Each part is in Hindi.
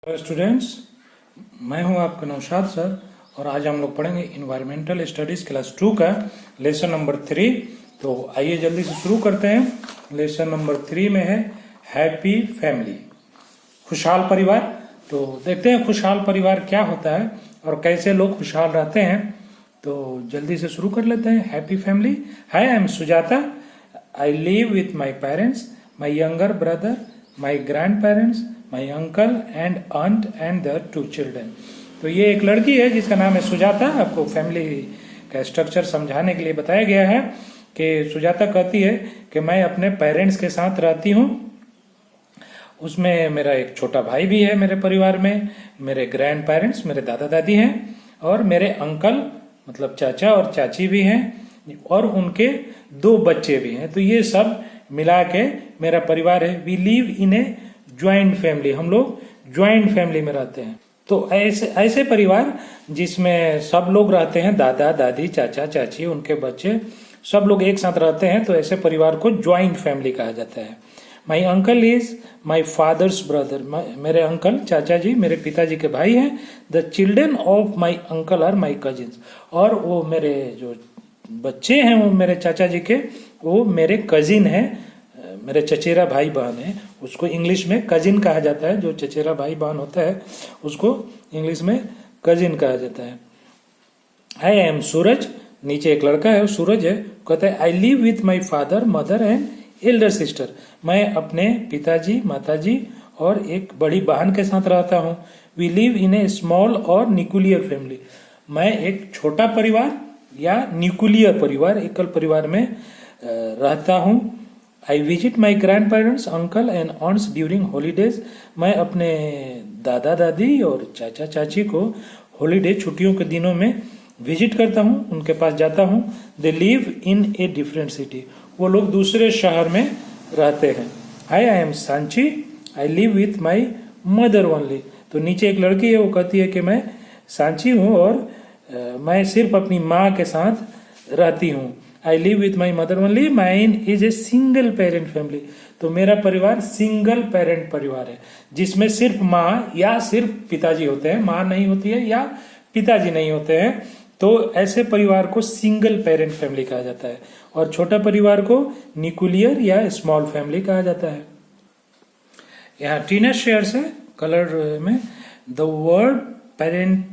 हेलो स्टूडेंट्स, मैं हूं आपका नौशाद सर और आज हम लोग पढ़ेंगे इन्वायरमेंटल स्टडीज़ क्लास 2 का लेसन नंबर 3। तो आइए जल्दी से शुरू करते हैं। लेसन नंबर 3 में है हैप्पी फैमिली, खुशहाल परिवार। तो देखते हैं खुशहाल परिवार क्या होता है और कैसे लोग खुशहाल रहते हैं। तो जल्दी से शुरू कर लेते हैं। Happy family. Hi, I am Sujata. I live with my parents, my younger brother, my grand parents, my uncle and aunt and there 2 children. तो ये एक लड़की है जिसका नाम है सुजाता। आपको फैमिली का स्ट्रक्चर समझाने के लिए बताया गया है कि सुजाता कहती है कि मैं अपने पेरेंट्स के साथ रहती हूँ। उसमें मेरा एक छोटा भाई भी है मेरे परिवार में, मेरे ग्रैंड पेरेंट्स मेरे दादा दादी हैं और मेरे अंकल मतलब चाचा और चाची भी हैं और उनके 2 बच्चे भी हैं। तो ये सब मिला के मेरा परिवार है। We live in a joint family, हम लोग ज्वाइंट फैमिली में रहते हैं। तो ऐसे परिवार जिसमें सब लोग रहते हैं, दादा दादी चाचा चाची उनके बच्चे सब लोग एक साथ रहते हैं, तो ऐसे परिवार को ज्वाइंट फैमिली कहा जाता है। My uncle is my father's brother, मेरे अंकल चाचा जी मेरे पिताजी के भाई हैं। The children of my uncle are my cousins, और वो मेरे जो बच्चे हैं वो मेरे चाचा जी के, वो मेरे कजिन हैं, मेरे चचेरा भाई बहन है। उसको इंग्लिश में कजिन कहा जाता है। जो चचेरा भाई बहन होता है उसको इंग्लिश में कजिन कहा जाता है। आई एम सूरज, नीचे एक लड़का है वो सूरज है। कहता है आई live with my father mother and Elder sister, मैं अपने पिताजी माताजी और एक बड़ी बहन के साथ रहता हूँ। We live in a small और न्यूक्लियर फैमिली, मैं एक छोटा परिवार या न्यूक्लियर परिवार एकल परिवार में रहता हूँ। I visit my grand parents uncle and aunts during holidays, मैं अपने दादा दादी और चाचा चाची को हॉलीडे छुट्टियों के दिनों में विजिट करता हूँ, उनके पास जाता हूँ। They live in a different city, वो लोग दूसरे शहर में रहते हैं। I am Sanchi, I live with my mother only. तो नीचे एक लड़की है वो कहती है कि मैं सांची हूँ और मैं सिर्फ अपनी माँ के साथ रहती हूँ। आई live with my mother only, mine is a single parent family. तो मेरा परिवार सिंगल पेरेंट परिवार है जिसमें सिर्फ माँ या सिर्फ पिताजी होते हैं, माँ नहीं होती है या पिताजी नहीं होते हैं। तो ऐसे परिवार को सिंगल पेरेंट फैमिली कहा जाता है और छोटा परिवार को न्यूक्लियर या स्मॉल फैमिली कहा जाता है। यहाँ टीना शेयर्स है कलर में। The word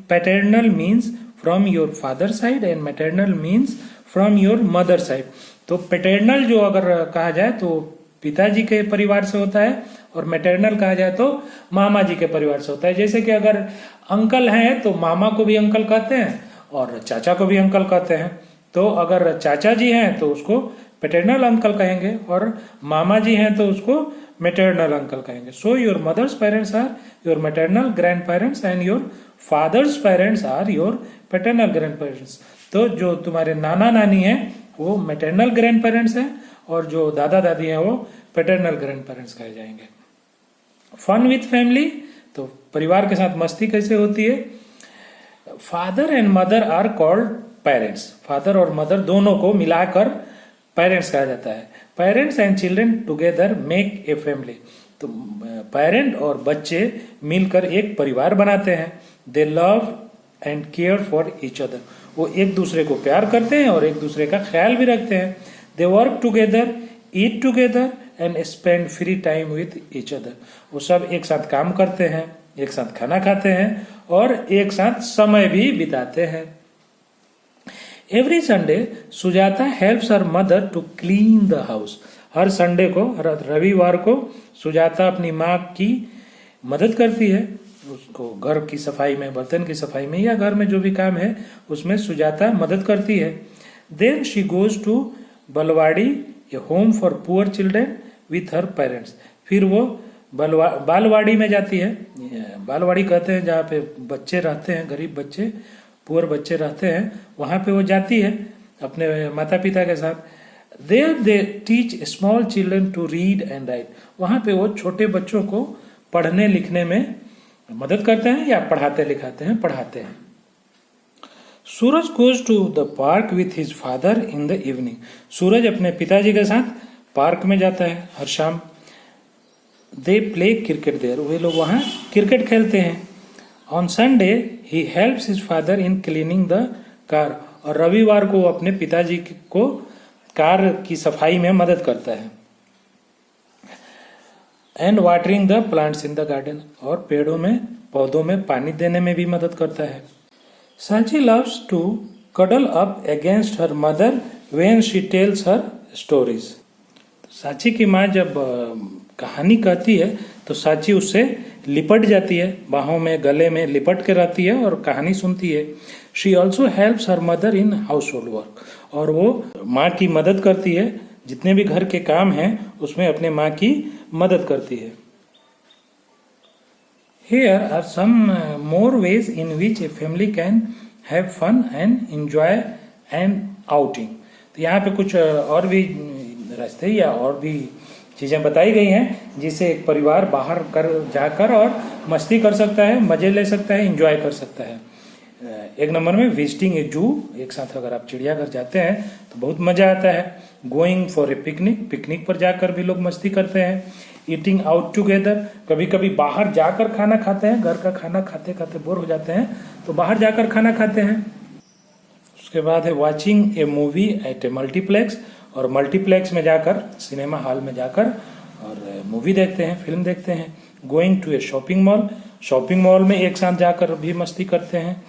paternal means from your father side and maternal means from your mother side. तो पैटर्नल जो अगर कहा जाए तो पिताजी के परिवार से होता है और मैटरनल कहा जाए तो मामा जी के परिवार से होता है। जैसे कि अगर अंकल हैं तो मामा को भी अंकल कहते हैं और चाचा को भी अंकल कहते हैं। तो अगर चाचा जी हैं तो उसको पैटर्नल अंकल कहेंगे और मामा जी हैं तो उसको मैटरनल अंकल कहेंगे। So your mother's parents are your maternal grand parents and your father's parents are your paternal grand parents. तो जो तुम्हारे नाना नानी हैं वो मैटरनल ग्रैंड पेरेंट्स हैं और जो दादा दादी हैं वो पैटर्नल ग्रैंड पेरेंट्स कहे जाएंगे। फन विथ फैमिली, तो परिवार के साथ मस्ती कैसे होती है। Father and mother are called parents, father और मदर दोनों को मिलाकर पेरेंट्स कहा जाता है। Parents and children together make a family, तो पेरेंट और बच्चे मिलकर एक परिवार बनाते हैं। They love and care for each other, वो एक दूसरे को प्यार करते हैं और एक दूसरे का ख्याल भी रखते हैं। They work together, eat together and spend free time with each other, वो सब एक साथ काम करते हैं, एक साथ खाना खाते हैं और एक साथ समय भी बिताते हैं। Every Sunday Sujata helps her mother to clean the house, हर संडे को रविवार को सुजाता अपनी माँ की मदद करती है, उसको घर की सफाई में, बर्तन की सफाई में या घर में जो भी काम है उसमें सुजाता मदद करती है। Then she goes to Balwadi, a home for poor children with her parents, फिर वो बालवाड़ी में जाती है। बालवाड़ी कहते हैं जहाँ पे बच्चे रहते हैं, गरीब बच्चे पुअर बच्चे रहते हैं, वहाँ पे वो जाती है अपने माता पिता के साथ। There they teach small children to read and write, वहाँ पे वो छोटे बच्चों को पढ़ने लिखने में मदद करते हैं या पढ़ाते हैं। Suraj goes to the park with his father in the evening, Suraj अपने पिताजी के साथ पार्क में जाता है हर शाम। दे प्ले क्रिकेट देयर, वे लोग वहाँ क्रिकेट खेलते हैं। On Sunday he helps his father in cleaning the car, और रविवार को वो अपने पिताजी को कार की सफाई में मदद करता है। And watering the plants in the garden, और पेड़ों में पौधों में पानी देने में भी मदद करता है। Sanchi loves to cuddle up against her mother when she tells her stories. Sanchi की माँ जब कहानी कहती है तो सांची उससे लिपट जाती है, बाहों में गले में लिपट के रहती है और कहानी सुनती है। She also helps her mother in house hold work, और वो माँ की मदद करती है, जितने भी घर के काम हैं उसमें अपने माँ की मदद करती है। Here are some more ways in which a family can have fun and enjoy an outing. तो यहाँ पे कुछ और भी रास्ते या और भी चीजें बताई गई हैं जिसे एक परिवार बाहर जाकर और मस्ती कर सकता है, मजे ले सकता है, एंजॉय कर सकता है। एक नंबर में विजिटिंग ए जू, एक साथ अगर आप चिड़ियाघर जाते हैं तो बहुत मजा आता है। Going for a picnic, picnic पर जाकर भी लोग मस्ती करते हैं। ईटिंग आउट टुगेदर, कभी कभी बाहर जाकर खाना खाते हैं, घर का खाना खाते खाते बोर हो जाते हैं तो बाहर जाकर खाना खाते हैं। उसके बाद है वॉचिंग ए मूवी एट ए मल्टीप्लेक्स, और मल्टीप्लेक्स में जाकर, सिनेमा हॉल में जाकर और मूवी देखते हैं, फिल्म देखते हैं। Going to a shopping mall, shopping mall में एक साथ जाकर भी मस्ती करते हैं।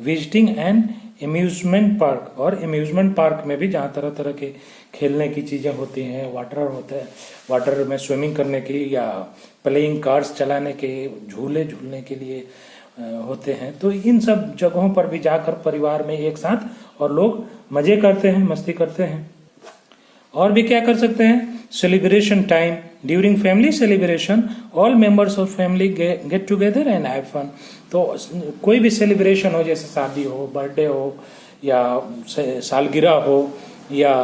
विजिटिंग एंड एम्यूजमेंट पार्क, और एम्यूजमेंट पार्क में भी जहाँ तरह तरह के खेलने की चीज़ें होती हैं, वाटर होता है, वाटर में स्विमिंग करने की या प्लेइंग कार्स चलाने के, झूले झूलने के लिए होते हैं। तो इन सब जगहों पर भी जाकर परिवार में एक साथ और लोग मजे करते हैं, मस्ती करते हैं। और भी क्या कर सकते हैं? Celebration time, during family celebration all members of family get together and have fun. तो कोई भी सेलिब्रेशन हो, जैसे शादी हो, बर्थडे हो, या सालगिरह हो, या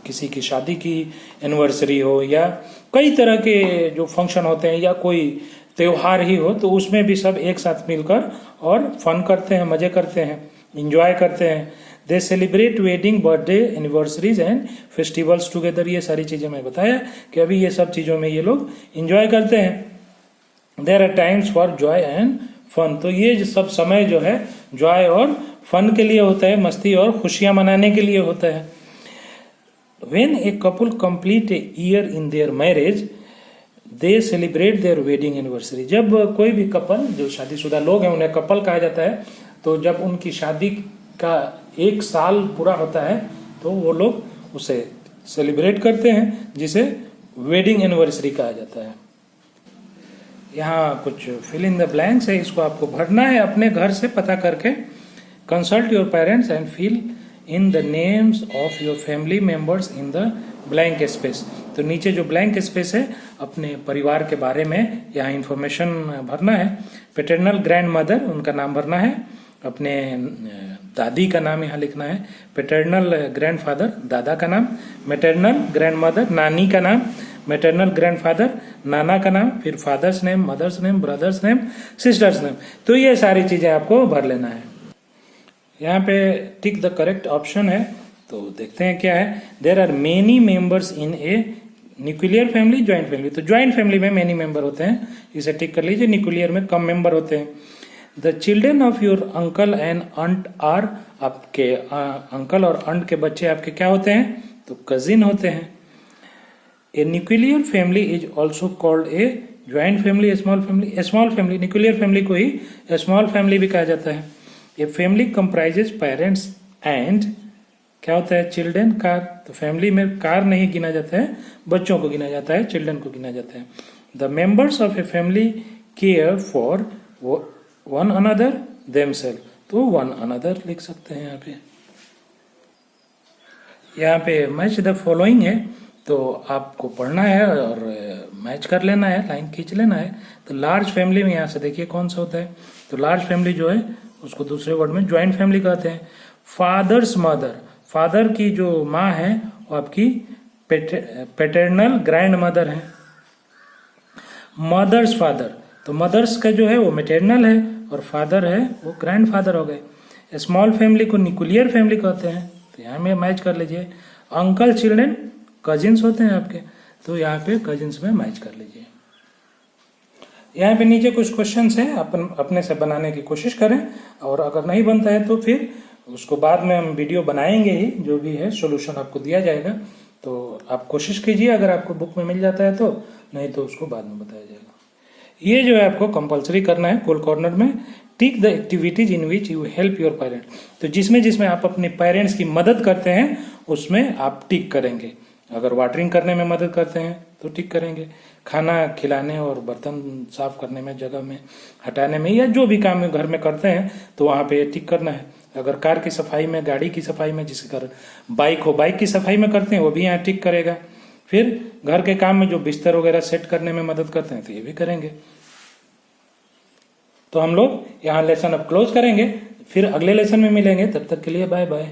किसी की शादी की एनिवर्सरी हो, या कई तरह के जो फंक्शन होते हैं, या कोई त्योहार ही हो, तो उसमें भी सब एक साथ मिलकर और फन करते हैं, मजे करते हैं, इंजॉय करते हैं। दे celebrate wedding, birthday, anniversaries and festivals together. ये सारी चीजें मैं बताया कि अभी ये सब चीजों में ये लोग इंजॉय करते हैं। There are times for joy and fun. तो ये सब समय जो है जॉय और फन के लिए होता है, मस्ती और खुशियां मनाने के लिए होता है। When a couple complete a year in their marriage they celebrate their wedding anniversary. जब कोई भी कपल, जो शादीशुदा लोग हैं उन्हें कपल कहा जाता है, तो जब उनकी शादी का 1 साल पूरा होता है तो वो लोग उसे सेलिब्रेट करते हैं, जिसे वेडिंग एनिवर्सरी कहा जाता है। यहाँ कुछ फिल इन द ब्लैंक्स है, इसको आपको भरना है अपने घर से पता करके। Consult your parents and fill in the names of your family members in the blank space. तो नीचे जो ब्लैंक स्पेस है अपने परिवार के बारे में यहाँ इंफॉर्मेशन भरना है। पैटर्नल ग्रैंड मदर, उनका नाम भरना है, अपने दादी का नाम यहाँ लिखना है। पैटर्नल ग्रैंडफादर, दादा का नाम। मैटरनल ग्रैंडमदर, नानी का नाम। मैटरनल ग्रैंडफादर, नाना का नाम। फिर father's name, mother's name, brother's name, sister's name. तो ये सारी चीजें आपको भर लेना है। यहाँ पे टिक द करेक्ट ऑप्शन है, तो देखते हैं क्या है। There are many members in a nuclear family, joint family. तो ज्वाइंट फैमिली में मेनी मेंबर होते हैं, इसे टिक कर लीजिए। न्यूक्लियर में कम मेंबर होते हैं। The children of your uncle and aunt are, आपके अंकल और अंट के बच्चे आपके क्या होते हैं? तो कजिन होते हैं। ए nuclear family is also called a joint family, small family. Small family, nuclear family को ही स्मॉल फैमिली भी कहा जाता है। A family comprises parents and क्या होता है? Children, car. तो फैमिली में कार नहीं गिना जाता है, बच्चों को गिना जाता है, चिल्ड्रेन को गिना जाता है। The members of a family care for one another themselves. तो वन अनदर लिख सकते हैं यहाँ पे। यहाँ पे मैच द फॉलोइंग है, तो आपको पढ़ना है और मैच कर लेना है, लाइन खींच लेना है। तो लार्ज फैमिली में यहाँ से देखिए कौन सा होता है। तो लार्ज फैमिली जो है उसको दूसरे वर्ड में ज्वाइंट फैमिली कहते हैं। फादर्स मदर, फादर की जो माँ है वो आपकी पैटर्नल ग्रैंड मदर है। मदर्स फादर, तो मदर्स का जो है वो मैटरनल है और फादर है वो ग्रैंड फादर हो गए। स्मॉल फैमिली को न्यूक्लियर फैमिली कहते हैं, तो यहाँ में मैच कर लीजिए। अंकल चिल्ड्रेन कजिन्स होते हैं आपके, तो यहाँ पे कजिन्स में मैच कर लीजिए। यहाँ पे नीचे कुछ क्वेश्चंस हैं, अपन अपने से बनाने की कोशिश करें, और अगर नहीं बनता है तो फिर उसको बाद में हम वीडियो बनाएंगे ही, जो भी है सोल्यूशन आपको दिया जाएगा। तो आप कोशिश कीजिए, अगर आपको बुक में मिल जाता है तो, नहीं तो उसको बाद में बताया जाएगा। ये जो है आपको कंपलसरी करना है गोल कॉर्नर में, tick the activities in which you help your parents. तो जिसमें जिसमें आप अपने पेरेंट्स की मदद करते हैं उसमें आप टिक करेंगे। अगर वाटरिंग करने में मदद करते हैं तो टिक करेंगे, खाना खिलाने और बर्तन साफ करने में, जगह में हटाने में, या जो भी काम घर में करते हैं तो वहां पे टिक करना है। अगर कार की सफाई में, गाड़ी की सफाई में, जिसके घर बाइक हो बाइक की सफाई में करते हैं वो भी यहाँ टिक करेगा। फिर घर के काम में जो बिस्तर वगैरह सेट करने में मदद करते हैं तो ये भी करेंगे। तो हम लोग यहाँ लेसन अब क्लोज करेंगे, फिर अगले लेसन में मिलेंगे, तब तक के लिए बाय बाय।